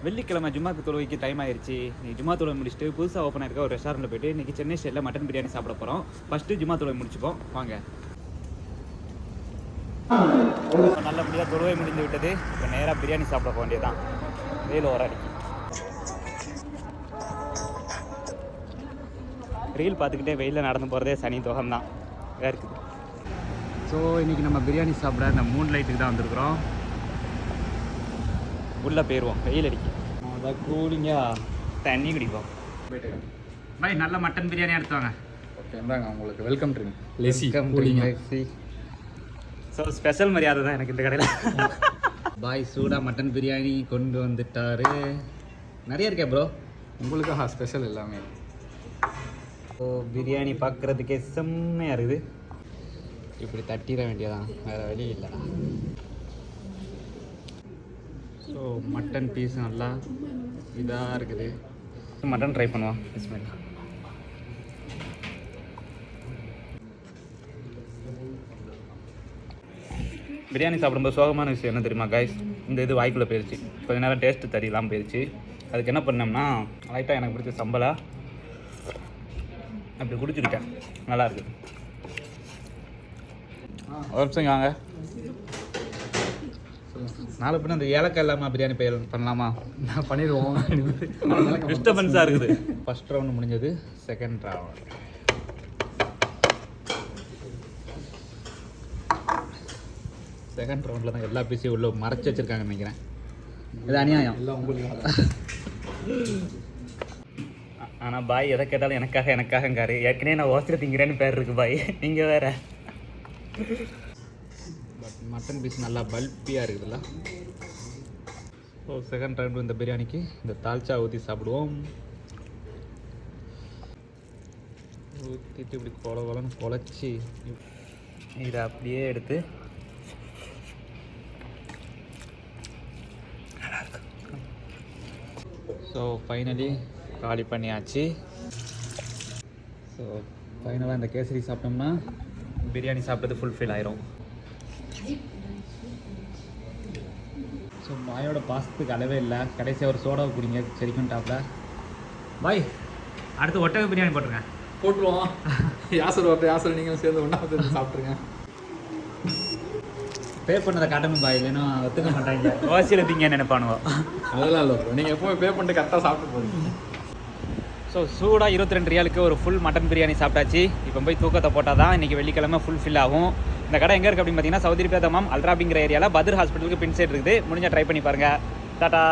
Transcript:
வெள்ளிக்கிழமை ஜும்மாக்கு தொழுவைக்கு டைம் ஆயிடுச்சு. நீ ஜும்மா தொழுவை முடிச்சுட்டு புதுசாக ஓப்பன் ஆயிருக்க ஒரு ரெஸ்டாரண்ட்டில் போய்ட்டு இன்றைக்கி சென்னை ஸ்டைலில் மட்டன் பிரியாணி சாப்பிட போகிறோம். ஃபஸ்ட்டு ஜும்மா தொழுவை முடிச்சுப்போம் வாங்க. நல்லபடியாக தொழுவை முடிந்து விட்டது. இப்போ நேராக பிரியாணி சாப்பிட போக வேண்டியதான். வெயில் ஒரு அடிக்கு ரீல் பார்த்துக்கிட்டே வெயிலில் நடந்து போகிறதே சனி தோகம் தான் இருக்குது. ஸோ இன்றைக்கி நம்ம பிரியாணி சாப்பிட இந்த மூன் லைட்டுக்கு தான் வந்திருக்குறோம். உள்ளே போயிடுவோம், வெயில் அடிக்கும். அதான் கூலிங்காக தண்ணி குடிப்போம். போயிட்டு பாய் நல்ல மட்டன் பிரியாணி எடுத்துவாங்க. ஓகே இந்தாங்க உங்களுக்கு வெல்கம் ட்ரிங்க். ஸோ ஸ்பெஷல் மரியாதை தான் எனக்கு இந்த கடையில். பாய் சூடாக மட்டன் பிரியாணி கொண்டு வந்துட்டாரு. நிறைய இருக்கே ப்ரோ உங்களுக்காக ஸ்பெஷல் எல்லாமே. ஸோ பிரியாணி பார்க்குறதுக்கே செம்மையாக இருக்குது. இப்படி தட்டிட வேண்டியதான், வேறு வழி இல்லை. ஸோ மட்டன் பீஸ் நல்லா இதாக இருக்குது. மட்டன் ட்ரை பண்ணுவோம். பிஸ்மில்லா. பிரியாணி சாப்பிடும்போது சோகமான விஷயம் என்ன தெரியுமா கைஸ்? இந்த இது வாய்க்குள்ளே போயிடுச்சு. கொஞ்ச நேரம் டேஸ்ட்டு தெரியலாம் போயிடுச்சு. அதுக்கு என்ன பண்ணோம்னா லைட்டாக எனக்கு பிடிச்ச சம்பளா அப்படி குடிச்சுக்கிட்டேன். நல்லா இருக்குது. ஒரு நிமிஷம் வாங்க. நாலு பின்ன அந்த ஏலக்காய் இல்லாமல் பிரியாணி பண்ணலாமா? நான் பண்ணிடுவோம். டிஸ்டர்பன்ஸாக இருக்குது. ஃபஸ்ட் ரவுண்டு முடிஞ்சது. செகண்ட் ரவுண்ட் ரவுண்டில் தான் எல்லா பீஸையும் உள்ள மறைச்சி வச்சுருக்காங்கன்னு நினைக்கிறேன். இது அநியாயம் எல்லாம் உங்களுக்கு. ஆனால் பாய் எதை கேட்டாலும் எனக்காகங்காரு. ஏற்கனவே நான் ஓசிர திங்கிறேன்னு பேர் இருக்குது பாய். நீங்கள் வேற. பட் மட்டன் பீஸ் நல்லா பல்பியாக இருக்குதுல்ல. ஸோ செகண்ட் ரவுண்டு இந்த பிரியாணிக்கு இந்த தால்ச்சா ஊற்றி சாப்பிடுவோம். ஊற்றிட்டு இப்படி கொலன்னு குழச்சி இதை அப்படியே எடுத்து ஸோ ஃபைனலி காலி பண்ணியாச்சு. ஸோ ஃபைனலாக இந்த கேசரி சாப்பிட்டோம்னா பிரியாணி சாப்பிட்டது ஃபுல்ஃபில் ஆயிரும். ஸோ பாயோட பாசத்துக்கு அளவே இல்லை. கடைசியாக ஒரு சோடாவை குடிங்க சரிக்கும் டாப்பில். பாய் அடுத்து ஒட்டக பிரியாணி போட்டுருவோம். யாசர் நீங்களும் சேர்ந்து ஒன்றா சேர்ந்து சாப்பிட்ருங்க. பே பண்ணதை காட்டணும் பாய், இல்லைன்னா ஒத்துக்க மாட்டாங்க. ஓசியில் திங்க நினைப்பானுவோ. அதெல்லாம் இல்லை ப்ரோ, நீங்கள் எப்போவும் பே பண்ணிட்டு கரெக்டாக சாப்பிட்டு போகிறீங்க. ஸோ சூடாக 22 ரியாலுக்கு ஒரு ஃபுல் மட்டன் பிரியாணி சாப்பிட்டாச்சு. இப்போ போய் தூக்கத்தை போட்டால் தான் இன்றைக்கி வெள்ளிக்கிழமை ஃபுல்ஃபில் ஆகும். இந்த கடை எங்கே இருக்குது அப்படின்னு பார்த்தீங்கன்னா சவுதி அரேபியா தமாம் அல்ராபிங்கிற ஏரியாவில் பத்ர் ஹாஸ்பிட்டலுக்கு பின் சைடு இருக்குது. முடிஞ்சால் ட்ரை பண்ணி பாருங்கள். டாட்டா.